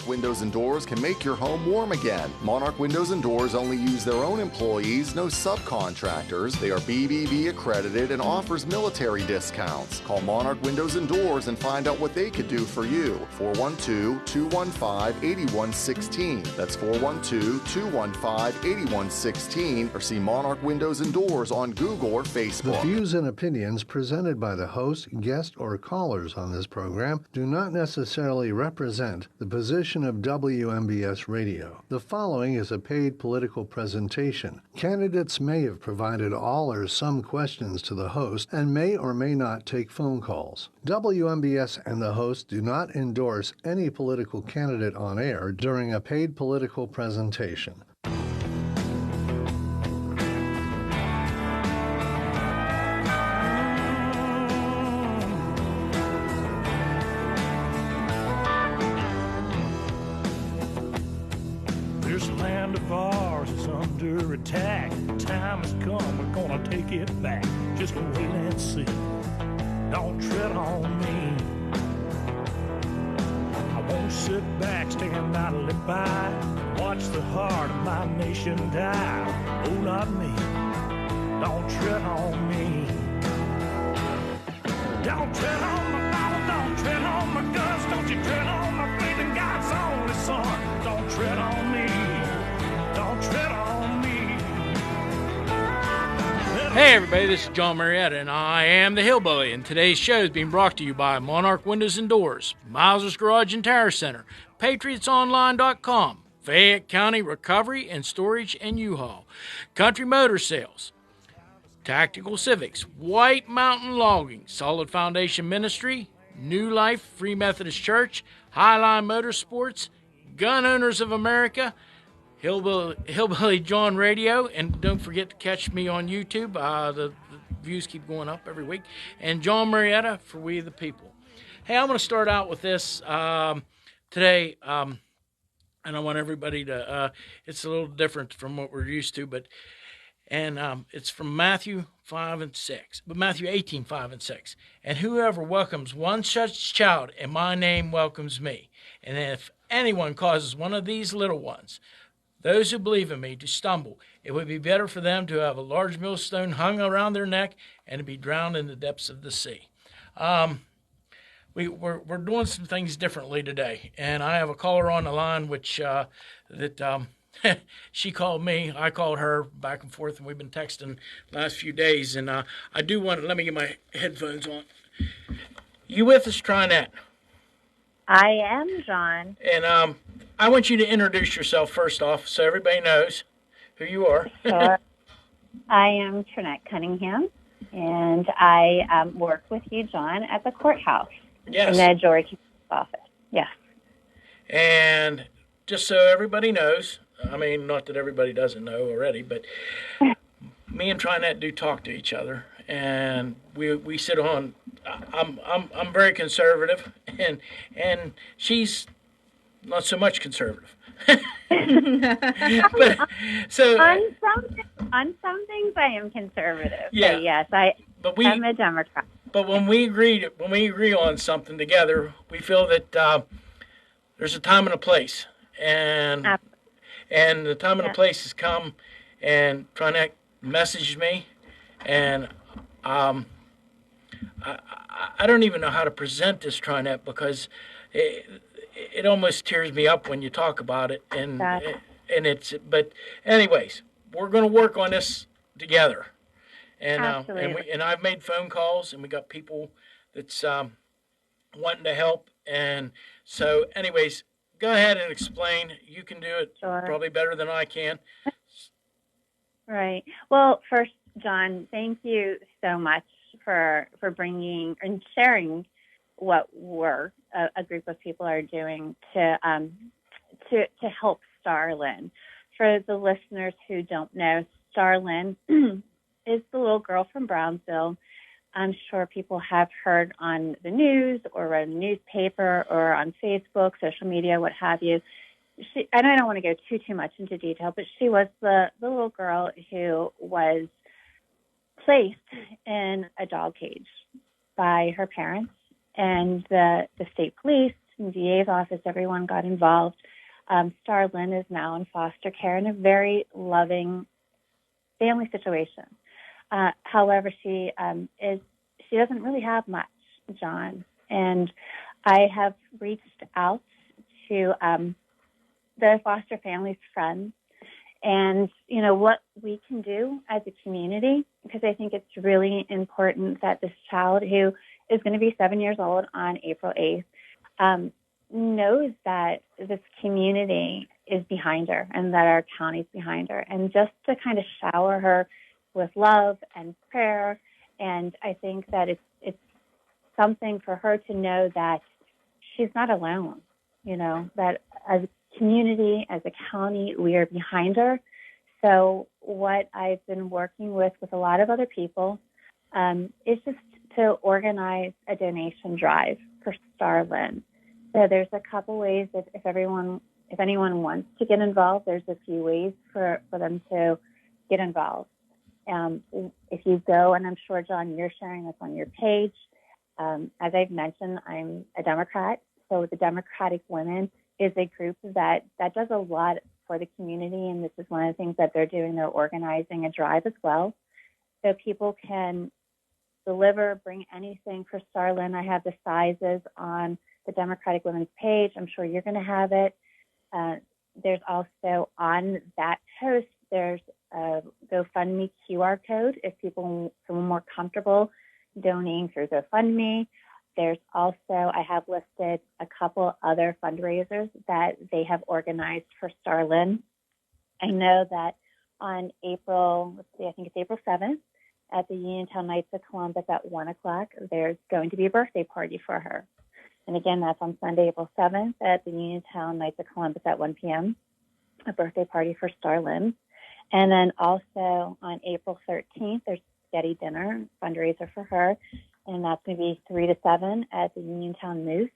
Monarch Windows and Doors can make your home warm again. Monarch Windows and Doors only use their own employees, no subcontractors. They are BBB accredited and offers military discounts. Call Monarch Windows and Doors and find out what they could do for you. 412-215-8116. That's 412-215-8116, or see Monarch Windows and Doors on Google or Facebook. The views and opinions presented by the host, guest, or callers on this program do not necessarily represent the position of WMBS Radio. The following is a paid political presentation. Candidates may have provided all or some questions to the host and may or may not take phone calls. WMBS and the host do not endorse any political candidate on air during a paid political presentation. This land of ours is under attack. Time has come, we're gonna take it back. Just wait and see. Don't tread on me. I won't sit back, stand idly by. Watch the heart of my nation die. Oh, not me. Don't tread on me. Don't tread on my Bible, don't tread on my guns. Don't you tread on my faith in God's only Son. Don't tread on me. Don't tread on me. Hey everybody, this is Jon Marietta, and I am the Hillbilly, and today's show is being brought to you by Monarch Windows and Doors, Miles's Garage and Tire Center, PatriotsOnline.com, Fayette County Recovery and Storage and U-Haul, Country Motor Sales, Tactical Civics, White Mountain Logging, Solid Foundation Ministry, New Life Free Methodist Church, Highline Motorsports, Gun Owners of America, Hillbilly Jon Radio, and don't forget to catch me on YouTube. The views keep going up every week. And Jon Marietta for We the People. Hey, I'm going to start out with this today, and I want everybody to, it's a little different from what we're used to, but it's from Matthew 5 and 6, but Matthew 18, 5 and 6. And whoever welcomes one such child in my name welcomes me. And if anyone causes one of these little ones, those who believe in me, to stumble, it would be better for them to have a large millstone hung around their neck and to be drowned in the depths of the sea. We're doing some things differently today, and I have a caller on the line, which she called me, I called her, back and forth, and we've been texting the last few days. And I do want to, let me get my headphones on. You with us, Trinette? I am, Jon. And I want you to introduce yourself first off, so everybody knows who you are. Sure. I am Trinette Cunningham, and I work with you, Jon, at the courthouse. Yes. In the George office. Yes. And just so everybody knows, I mean, not that everybody doesn't know already, but me and Trinette do talk to each other, and we sit on. I'm very conservative, and she's not so much conservative. But, so on some things I am conservative. Yeah. But yes, I'm a Democrat. But when we agree on something together, we feel that there's a time and a place, and the time and the place has come. And Trinette messaged me, and I don't even know how to present this, Trinette, because it almost tears me up when you talk about it, and it's. But anyways, we're going to work on this together, and I've made phone calls, and we got people that's wanting to help, and so anyways, go ahead and explain. You can do it probably better than I can. Right. Well, first, Jon, thank you so much for bringing and sharing what a group of people are doing to help Starlyn. For the listeners who don't know, Starlyn is the little girl from Brownsville. I'm sure people have heard on the news or read in the newspaper or on Facebook, social media, what have you. And I don't want to go too much into detail, but she was the little girl who was placed in a dog cage by her parents, and the state police DA's office, everyone got involved. Starlyn is now in foster care in a very loving family situation. However, she doesn't really have much, Jon. And I have reached out to the foster family's friends and, what we can do as a community, because I think it's really important that this child, who is going to be 7 years old on April 8th, knows that this community is behind her and that our county's behind her, and just to kind of shower her with love and prayer. And I think that it's something for her to know that she's not alone, that as a community, as a county, we are behind her. So what I've been working with a lot of other people is just to organize a donation drive for Starlyn. So there's a couple ways that if anyone wants to get involved, there's a few ways for them to get involved. If you go, and I'm sure, Jon, you're sharing this on your page, as I've mentioned, I'm a Democrat. So the Democratic Women is a group that does a lot for the community, and this is one of the things that they're doing. They're organizing a drive as well. So people can bring anything for Starlyn. I have the sizes on the Democratic Women's page. I'm sure you're going to have it. There's also on that post, there's a GoFundMe QR code if people feel more comfortable donating through GoFundMe. There's also, I have listed a couple other fundraisers that they have organized for Starlyn. I know that on April 7th, at the Uniontown Knights of Columbus at 1 o'clock, there's going to be a birthday party for her. And again, that's on Sunday, April 7th at the Uniontown Knights of Columbus at 1 p.m., a birthday party for Starlyn. And then also on April 13th, there's spaghetti dinner, fundraiser for her, and that's going to be 3 to 7 at the Uniontown Moose.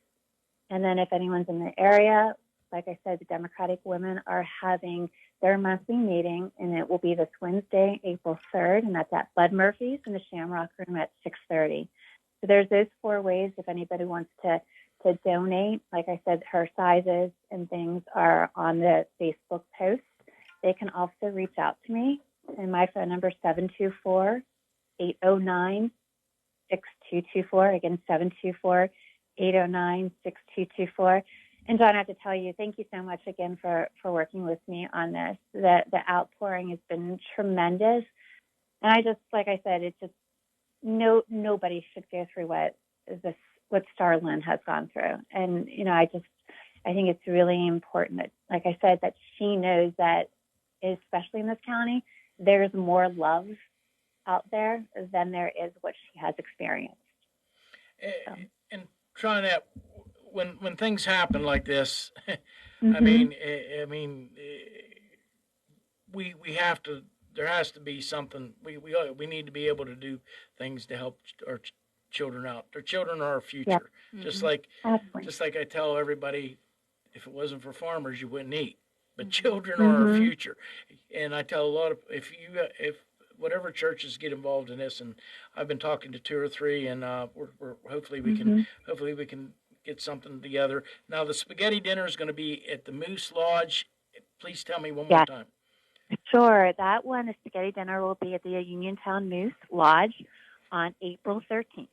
And then if anyone's in the area, like I said, the Democratic Women are having their monthly meeting, and it will be this Wednesday, April 3rd, and that's at Bud Murphy's in the Shamrock Room at 6:30. So there's those 4 ways if anybody wants to donate. Like I said, her sizes and things are on the Facebook post. They can also reach out to me, and my phone number is 724-809-6224. Again, 724-809-6224. And Jon, I have to tell you, thank you so much again for working with me on this. The outpouring has been tremendous. And I just, like I said, it's just nobody should go through what Starlyn has gone through. And, I think it's really important that, like I said, that she knows that, especially in this county, there's more love out there than there is what she has experienced. And Trinette, when things happen like this, Mm-hmm. we have to. There has to be something. We need to be able to do things to help our children out. Their children are our future. Yep. Just Absolutely. like I tell everybody, if it wasn't for farmers, you wouldn't eat. But Mm-hmm. children are our future, and I tell a lot of if whatever churches get involved in this, and I've been talking to 2 or 3, and we're hopefully we can get something together. Now the spaghetti dinner is going to be at the Moose Lodge. Please tell me one more time. Sure. That one, the spaghetti dinner, will be at the Uniontown Moose Lodge on April 13th,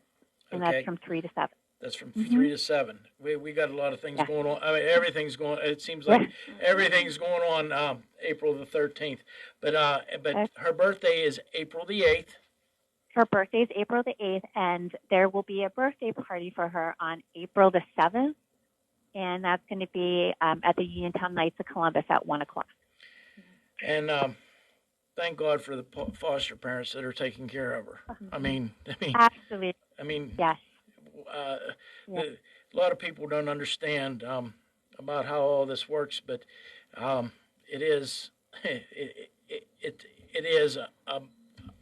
and that's from 3 to 7. That's from 3 to 7. We got a lot of things going on. I mean, everything's going. It seems like everything's going on April the 13th. But her birthday is April the 8th. Her birthday is April the 8th, and there will be a birthday party for her on April the 7th, and that's going to be at the Uniontown Knights of Columbus at 1 o'clock. And thank God for the foster parents that are taking care of her. I mean, Absolutely. Yes. A lot of people don't understand about how all this works, but it is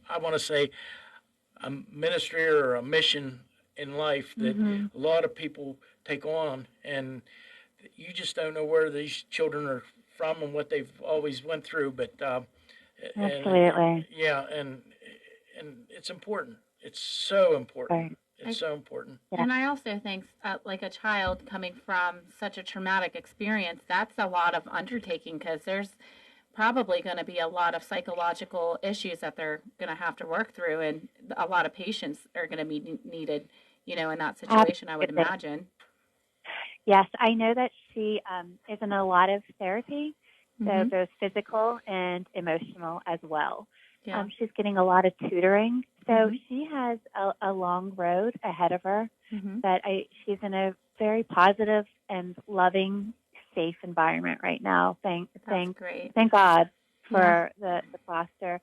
I want to say a ministry or a mission in life that a lot of people take on, and you just don't know where these children are from and what they've always went through. But absolutely, and it's important. It's so important. Right. It's so important. And I also think, like a child coming from such a traumatic experience, that's a lot of undertaking, because there's probably going to be a lot of psychological issues that they're going to have to work through, and a lot of patience are going to be needed, in that situation, I would imagine. Yes, I know that she is in a lot of therapy, so both physical and emotional as well. Yeah. She's getting a lot of tutoring, so she has a long road ahead of her. But she's in a very positive and loving, safe environment right now. Thank God for the foster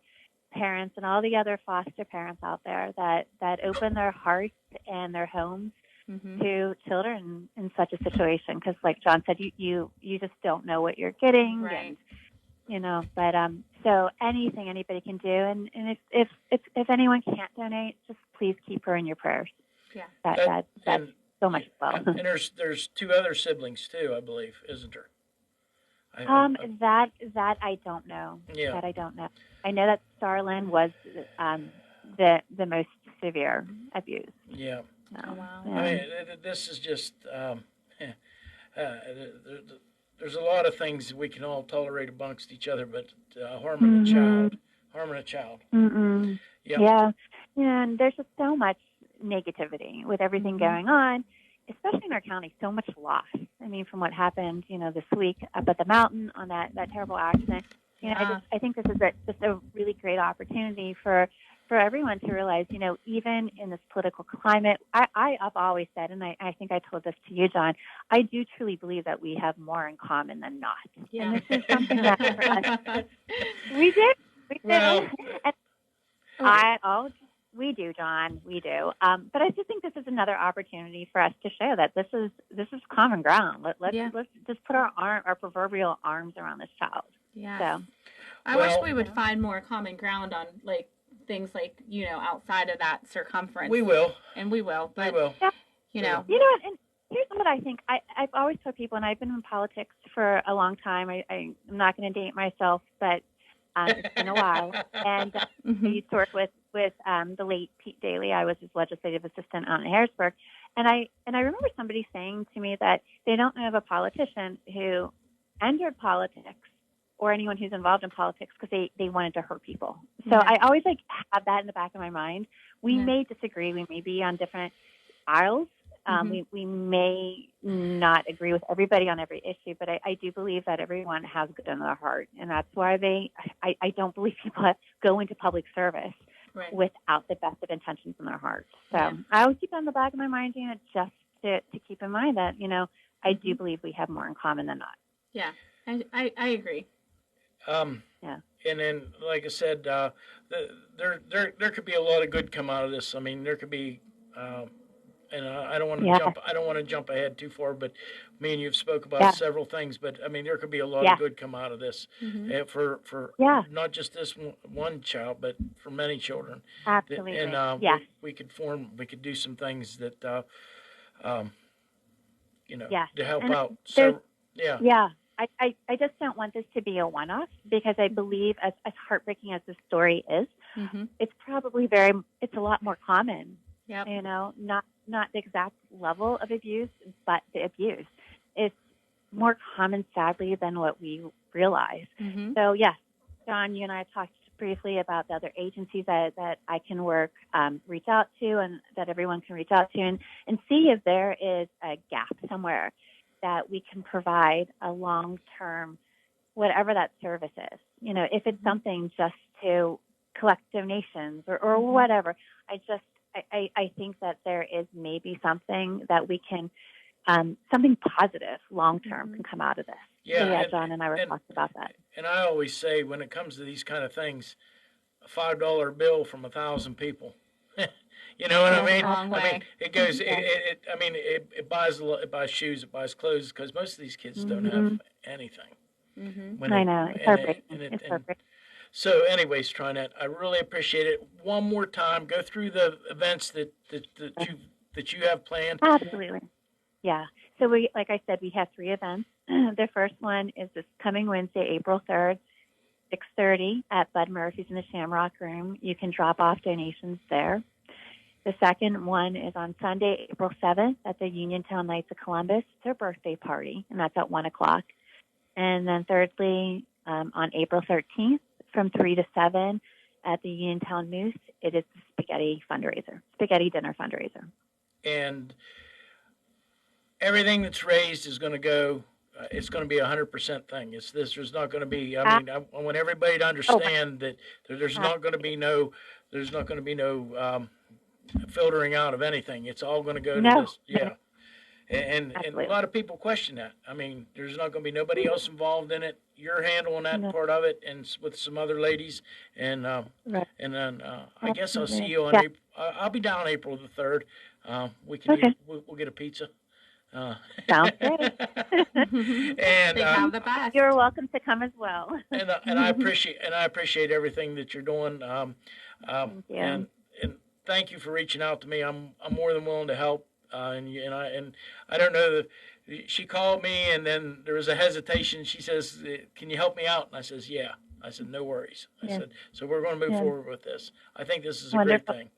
parents and all the other foster parents out there that open their hearts and their homes to children in such a situation. Because, like Jon said, you just don't know what you're getting, right? And but so anything anybody can do, and if anyone can't donate, just please keep her in your prayers. Yeah, that's so much as well. And there's 2 other siblings too, I believe, isn't there? That I don't know. Yeah. That I don't know. I know that Starlin was the most severe abuse. Yeah. So, oh, wow. Yeah. I mean, this is just there's a lot of things we can all tolerate amongst each other, but harming a child. Mm-mm. Yep. Yeah. And there's just so much negativity with everything going on, especially in our county. So much loss. I mean, from what happened, this week up at the mountain on that terrible accident. I think this is just a really great opportunity for everyone to realize, even in this political climate, I've always said, and I think I told this to you, Jon, I do truly believe that we have more in common than not. Yeah. And this is something that for us, we do. Well, and we do, Jon, we do. But I just think this is another opportunity for us to show that this is common ground. Let's just put our proverbial arms around this child. Yeah. So, I wish we would find more common ground on things outside of that circumference. we will. And we will. But, we will. and here's what I think. I've always told people, and I've been in politics for a long time. I'm not going to date myself, but it's been a while. And I used to work with the late Pete Daly. I was his legislative assistant out in Harrisburg. And I remember somebody saying to me that they don't know of a politician who entered politics or anyone who's involved in politics because they wanted to hurt people. So I always have that in the back of my mind. We may disagree. We may be on different aisles. We may not agree with everybody on every issue, but I do believe that everyone has good in their heart. And that's why I don't believe people go into public service without the best of intentions in their heart. So I always keep that in the back of my mind, just to keep in mind that, I do believe we have more in common than not. Yeah, I agree. And then, like I said, there could be a lot of good come out of this. I mean, there could be, and I don't want to jump. I don't want to jump ahead too far. But me and you've spoke about several things. But I mean, there could be a lot of good come out of this for not just this one child, but for many children. Absolutely. And we could do some things that to help out. So I just don't want this to be a one-off, because I believe, as heartbreaking as this story is, it's probably it's a lot more common. Yep. Not the exact level of abuse, but the abuse is more common, sadly, than what we realize. So yes, Jon, you and I have talked briefly about the other agencies that I can reach out to, and that everyone can reach out to, and see if there is a gap somewhere that we can provide a long-term, whatever that service is. If it's something just to collect donations or whatever, I think that there is maybe something that we can, something positive long-term can come out of this. Yeah, Jon and I were talking about that. And I always say, when it comes to these kind of things, a $5 bill from 1,000 people. You know what I mean? I mean, it goes. It buys shoes, it buys clothes, because most of these kids don't have anything. I know. It's heartbreaking. It's heartbreaking. So, anyways, Trinette, I really appreciate it. One more time, go through the events that you have planned. Absolutely. Yeah. So like I said, we have 3 events. The first one is this coming Wednesday, April 3rd, 6:30 at Bud Murphy's in the Shamrock Room. You can drop off donations there. The second one is on Sunday, April 7th at the Uniontown Knights of Columbus. It's their birthday party, and that's at 1 o'clock. And then thirdly, on April 13th from 3 to 7 at the Uniontown Moose, it is the spaghetti dinner fundraiser. And everything that's raised is going to go, it's going to be 100% thing. There's not going to be, I want everybody to understand that there's not going to be no filtering out of anything. It's all going to go to this. Yeah. And a lot of people question that. I mean, there's not going to be nobody else involved in it. You're handling that part of it, and with some other ladies. And and then I guess I'll see you on April. I'll be down April the 3rd. We can we'll get a pizza. Sounds great. And they have the best. You're welcome to come as well. and I appreciate everything that you're doing. Thank you. And thank you for reaching out to me. I'm more than willing to help. And I don't know that she called me, and then there was a hesitation. She says, "Can you help me out?" And I says, "Yeah." I said, "No worries." I said, "So we're going to move forward with this. I think this is a great thing."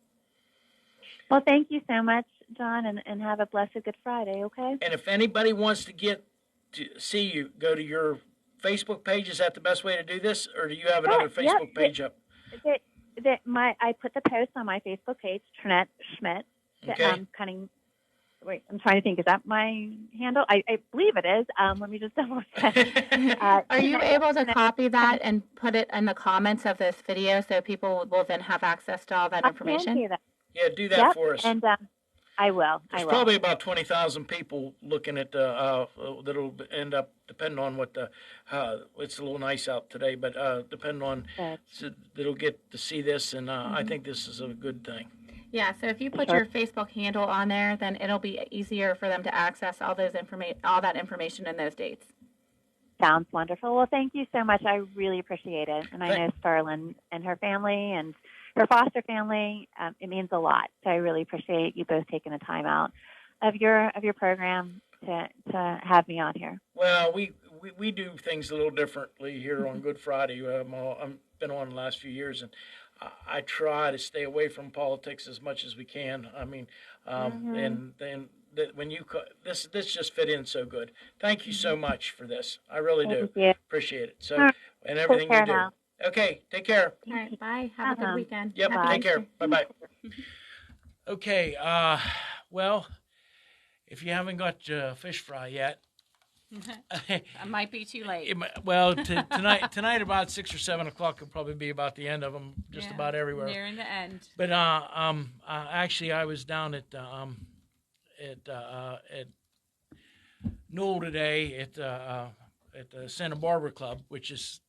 Well, thank you so much, Jon, and have a blessed Good Friday. Okay. And if anybody wants to get to see you, go to your Facebook page. Is that the best way to do this, or do you have another Facebook page up? I put the post on my Facebook page, Trinette Schmidt. Okay. Wait, I'm trying to think. Is that my handle? I believe it is. Let me just double check. Are you able to copy that and put it in the comments of this video so people will then have access to all that information? I can do that. Yeah, do that for us. And I will. There's probably about 20,000 people looking at that'll end up, depending on what it's a little nice out today, but depending on, that'll get to see this, and I think this is a good thing. Yeah, so if you put your Facebook handle on there, then it'll be easier for them to access all that information and those dates. Sounds wonderful. Well, thank you so much. I really appreciate it. And I know Starlin and her family and her foster family, it means a lot. So I really appreciate you both taking the time out of your program to have me on here. Well, we do things a little differently here on Good Friday. I've been on the last few years, and I try to stay away from politics as much as we can. I mean, and then when this just fit in so good. Thank you so much for this. I really do appreciate it. So and everything you do. Now. Okay, take care. All right, bye. Have a good weekend. Yep, take care. Bye-bye. Okay, well, if you haven't got fish fry yet, it might be too late. Tonight about 6 or 7 o'clock will probably be about the end of them, just about everywhere. Nearing the end. But actually, I was down at Newell today at the Santa Barbara Club, which is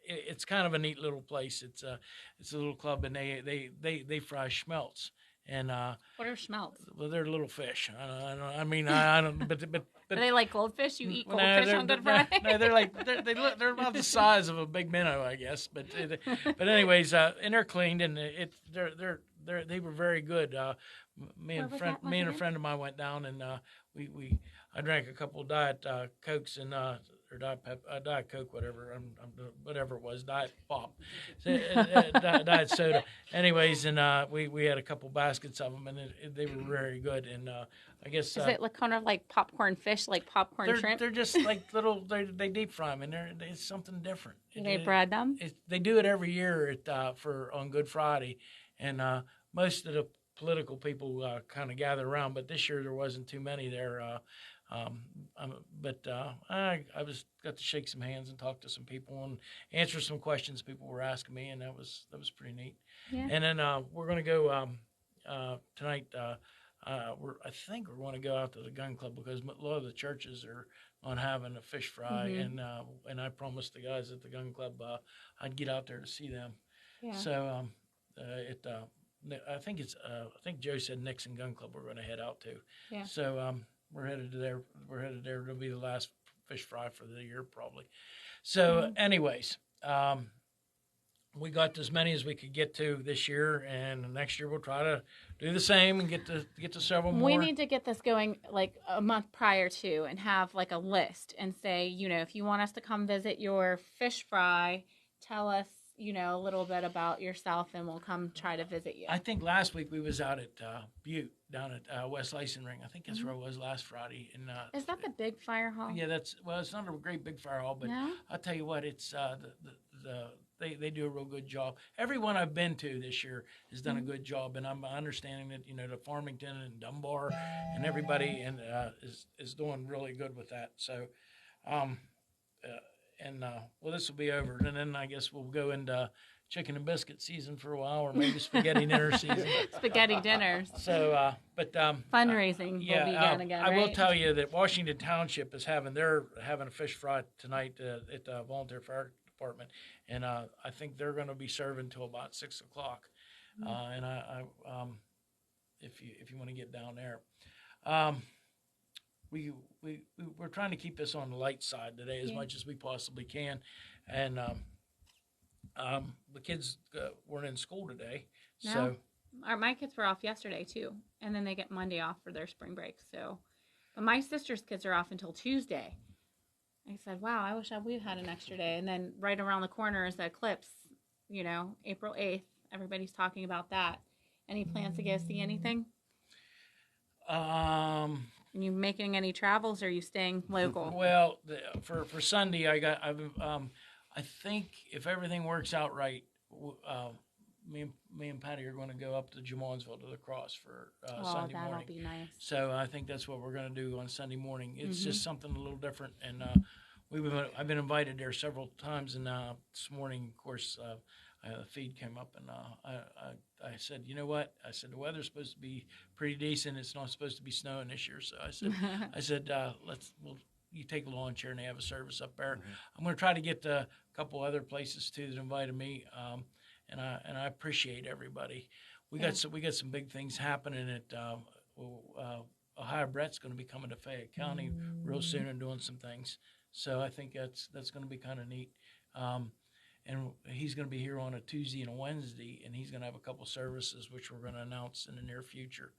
it's kind of a neat little place. It's a little club, and they fry schmelts. And what are schmelts? Well, they're little fish. I don't. But are they like goldfish? You eat goldfish on Good Friday? No, they're about the size of a big minnow, I guess. But anyways, and they're cleaned, and they were very good. Me and a friend of mine went down, and I drank a couple of Diet Cokes and or Diet Coke, whatever it was, Diet Pop, Diet Soda. Anyways, and we had a couple baskets of them, and they were very good. And I guess is it like kind of like popcorn fish, like popcorn shrimp? They're just like little. They deep fry them, and it's something different. Do they bread them? They do it every year on Good Friday, and most of the political people kind of gather around, but this year there wasn't too many there. But I got to shake some hands and talk to some people and answer some questions people were asking me, and that was pretty neat. Yeah. And then we're going to go tonight. I think we're going to go out to the gun club because a lot of the churches are on having a fish fry, and I promised the guys at the gun club I'd get out there to see them. Yeah. So I think Joe said Nixon Gun Club we're going to head out to. Yeah. So we're headed there. It'll be the last fish fry for the year probably. So anyways, we got as many as we could get to this year, and next year we'll try to do the same and get to several more. We need to get this going like a month prior to, and have like a list and say, if you want us to come visit your fish fry, tell us a little bit about yourself, and we'll come try to visit you. I think last week we was out at Butte, down at West Licensing Ring. I think that's where I was last Friday. And is that the big fire hall? Yeah, it's not a great big fire hall, but No? I'll tell you what, it's they do a real good job. Everyone I've been to this year has done a good job, and I'm understanding that the Farmington and Dunbar and everybody is doing really good with that. So, this will be over, and then I guess we'll go into chicken and biscuit season for a while, or maybe spaghetti dinner season. Spaghetti dinners. So, fundraising will begin again. I will right? tell you that Washington Township is having a fish fry tonight at the volunteer fire department, and I think they're going to be serving till about 6 o'clock. And I if you want to get down there. We're trying to keep this on the light side today as much as we possibly can, and the kids weren't in school today, so my kids were off yesterday too, and then they get Monday off for their spring break. So, but my sister's kids are off until Tuesday. I said, "Wow, I wish we had an extra day." And then right around the corner is the eclipse. April 8th. Everybody's talking about that. Any plans to go see anything? Are you making any travels, or are you staying local? Well, for Sunday, I think if everything works out right, me and Patty are going to go up to Jamonsville to the Cross for Sunday morning. That'll be nice. So I think that's what we're going to do on Sunday morning. It's just something a little different, and I've been invited there several times, and this morning, of course, the feed came up, and I said, you know what? I said the weather's supposed to be pretty decent. It's not supposed to be snowing this year, so I said you take a lawn chair and they have a service up there. I'm going to try to get to a couple other places too that invited me, and I appreciate everybody. We got some big things happening at Ohio. Brett's going to be coming to Fayette County real soon and doing some things. So I think that's going to be kind of neat. And he's going to be here on a Tuesday and a Wednesday, and he's going to have a couple services which we're going to announce in the near future.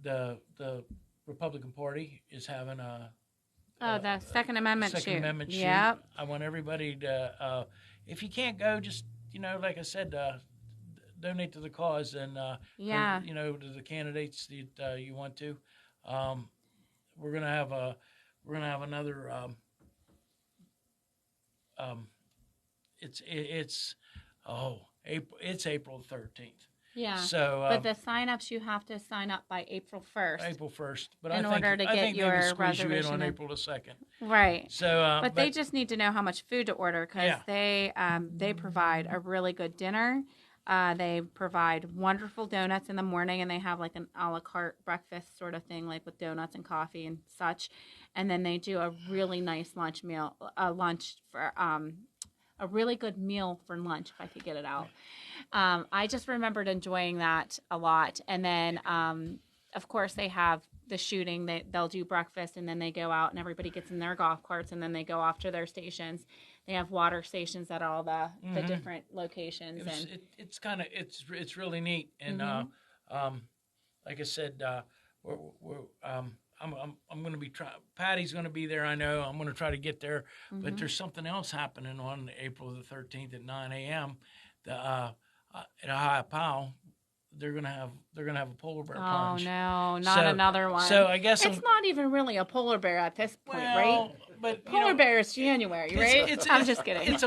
The Republican Party is having the Second Amendment shoot. Yep. I want everybody to, if you can't go, just like I said, donate to the cause and to the candidates that you want to. We're gonna have another. It's April 13th. Yeah. So, but the sign-ups, you have to sign up by April 1st. April 1st. But I think your squeeze you in on April the 2nd. Right. So, but they just need to know how much food to order, because they provide a really good dinner. They provide wonderful donuts in the morning, and they have like an a la carte breakfast sort of thing, like with donuts and coffee and such. And then they do a really nice a really good meal for lunch, if I could get it out. I just remembered enjoying that a lot. And then, of course, they have the shooting. They'll do breakfast, and then they go out, and everybody gets in their golf carts, and then they go off to their stations. They have water stations at all the different locations. It's really neat. And like I said, I'm going to be Patty's going to be there. I know I'm going to try to get there, but there's something else happening on April the 13th at 9 a.m. At Ohio Powell. They're gonna have a polar bear plunge. Oh no, not another one. So I guess it's not even really a polar bear at this point, right? But polar bear is January, right? I'm just kidding. It's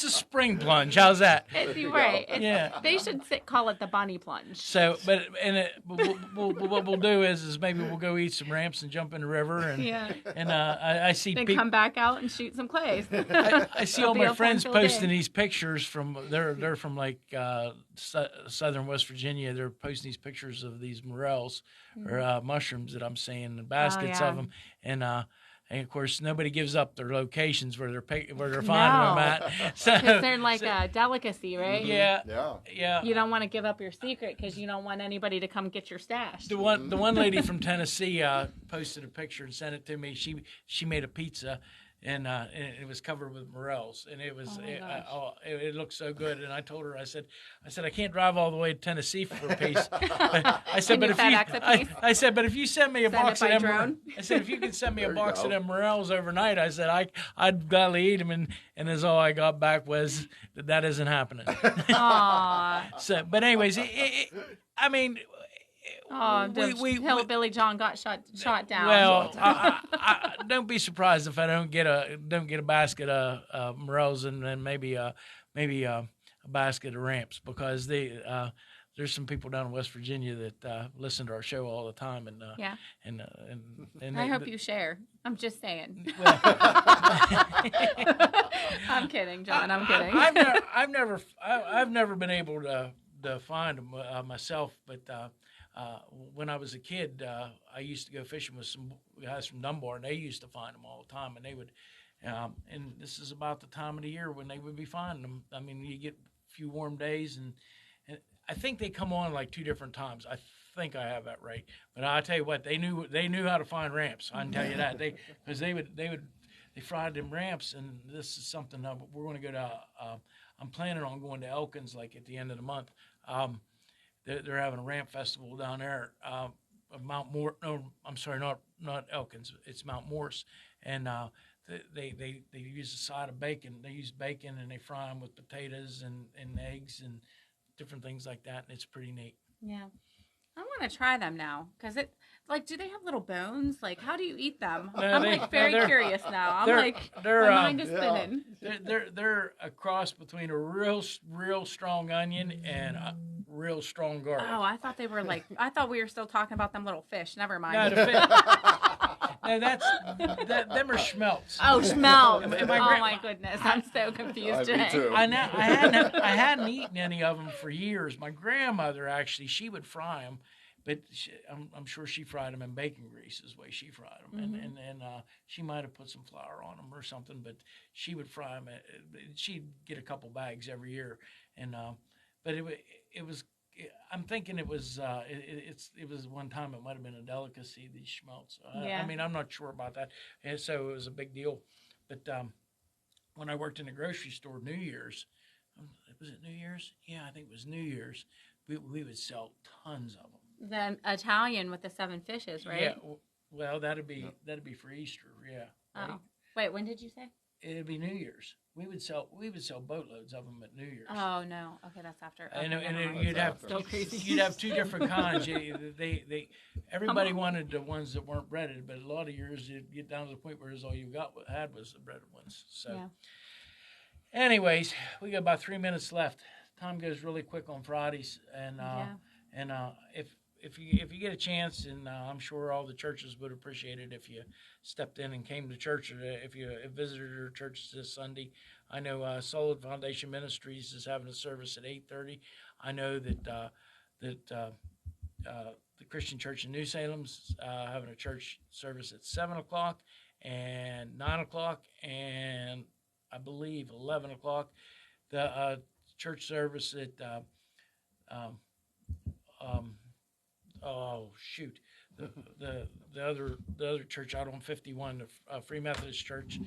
a spring plunge. How's that? Right. They should call it the bunny plunge. So, what we'll do is maybe we'll go eat some ramps and jump in the river, and I see then come back out and shoot some clays. I see all my friends posting these pictures from they're from like southern West Virginia. They're posting these pictures of these morels or mushrooms that I'm seeing, and baskets of them, and of course nobody gives up their locations where they're finding them at. So they're like a delicacy, right? Yeah. You don't want to give up your secret because you don't want anybody to come get your stash. The one lady from Tennessee posted a picture and sent it to me. She made a pizza, and it was covered with morels, and it was it looked so good. And I told her, I said I can't drive all the way to Tennessee for a piece. I said, but if you send me a box of them, I said if you could send me a box of them morels overnight, I said I'd gladly eat them. And as all I got back was that isn't happening. So, but anyways, I mean. Hillbilly Jon got shot down. Well, I don't be surprised if I don't get a basket of morels and then maybe a basket of ramps, because there's some people down in West Virginia that listen to our show all the time, and and I hope you share. I'm just saying. Well, I'm kidding, Jon. I'm kidding. I've never been able to find them myself, but. When I was a kid, I used to go fishing with some guys from Dunbar, and they used to find them all the time. And they would, and this is about the time of the year when they would be finding them. I mean, you get a few warm days, and I think they come on like 2 different times. I think I have that right. But I tell you what, they knew how to find ramps. I can tell you that because they fried them ramps, and this is something we're going to go to. I'm planning on going to Elkins like at the end of the month. They're having a ramp festival down there, Mount Moore. No, I'm sorry, not Elkins. It's Mount Morris, and they use a side of bacon. They use bacon and they fry them with potatoes and eggs and different things like that, and it's pretty neat. Yeah, I want to try them now because do they have little bones? Like, how do you eat them? No, I'm very curious now. My mind is spinning. They're a cross between a real strong onion and a real strong garlic. Oh, I thought they were I thought we were still talking about them little fish. Never mind. No, them are schmelts. Oh, schmelts. My goodness, I'm so confused today. Me too. I hadn't eaten any of them for years. My grandmother actually, she would fry them. But I'm sure she fried them in bacon grease is the way she fried them. Mm-hmm. And she might have put some flour on them or something, but she would fry them. She'd get a couple bags every year. And but it was, I'm thinking it was one time it might have been a delicacy, these schmelts. I mean, I'm not sure about that. And so it was a big deal. But when I worked in a grocery store, New Year's, was it New Year's? Yeah, I think it was New Year's. We would sell tons of them. The Italian with the 7 fishes, right? Yeah. Well, that'd be for Easter. Yeah. Oh. Right? Wait, when did you say? It'd be New Year's. We would sell boatloads of them at New Year's. Oh no. Okay, that's after. Okay, and you'd have 2 different kinds. Everybody wanted the ones that weren't breaded, but a lot of years you'd get down to the point where all you had was the breaded ones. So, anyways, we got about 3 minutes left. Time goes really quick on Fridays, and if you get a chance, and I'm sure all the churches would appreciate it if you stepped in and came to church, or if you visited our church this Sunday. I know Solid Foundation Ministries is having a service at 8:30. I know that the Christian Church in New Salem's having a church service at 7 o'clock and 9 o'clock, and I believe 11 o'clock. The church service at the other church out on 51, the Free Methodist Church.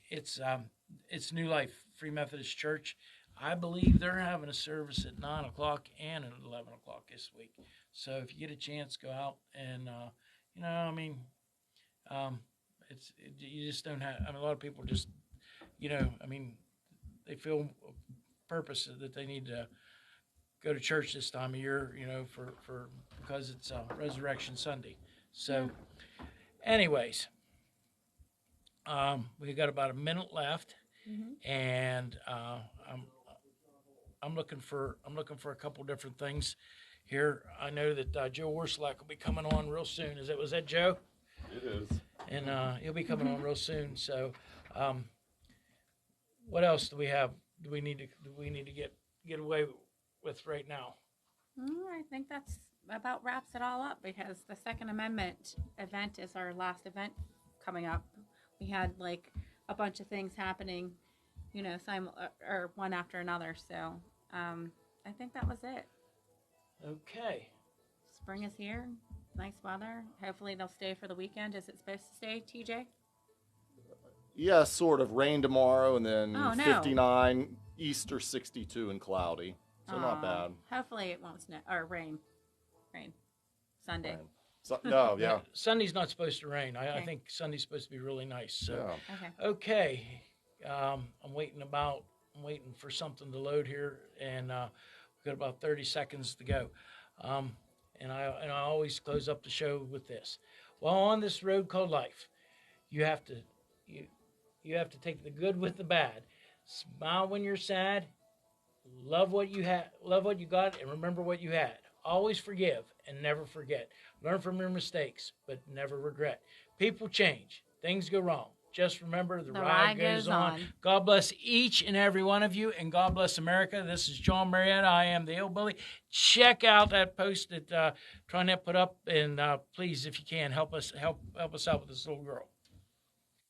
It's New Life Free Methodist Church. I believe they're having a service at 9 o'clock and at 11 o'clock this week. So if you get a chance, go out and you just don't have. I mean, a lot of people just, they feel purpose that they need to go to church this time of year, because it's Resurrection Sunday. So, anyways, we got about a minute left, and I'm looking for a couple different things here. I know that Joe Warslack will be coming on real soon. Was that Joe? It is. And he'll be coming on real soon. So, what else do we have? Do we need to get away with right now? I think that's about wraps it all up, because the Second Amendment event is our last event coming up. We had a bunch of things happening, or one after another. So I think that was it. Okay. Spring is here. Nice weather. Hopefully they'll stay for the weekend. Is it supposed to stay, TJ? Yeah, sort of. Rain tomorrow, and then Oh, no. 59, Easter 62 and cloudy. So not bad. Hopefully it won't snow or rain. Sunday. Rain. So, no, yeah. Sunday's not supposed to rain. I Okay. think Sunday's supposed to be really nice. So. Yeah. Okay. Okay, I'm waiting for something to load here, and we've got about 30 seconds to go. And I always close up the show with this. Well, on this road called life, you have to take the good with the bad. Smile when you're sad. Love what you got, and remember what you had. Always forgive and never forget. Learn from your mistakes, but never regret. People change. Things go wrong. Just remember the ride goes on. God bless each and every one of you, and God bless America. This is Jon Marietta. I am the Hillbilly. Check out that post that Trinette put up, and please, if you can, help us out with this little girl.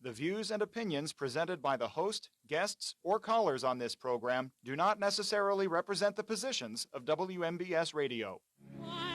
The views and opinions presented by the host, guests, or callers on this program do not necessarily represent the positions of WMBS Radio. Why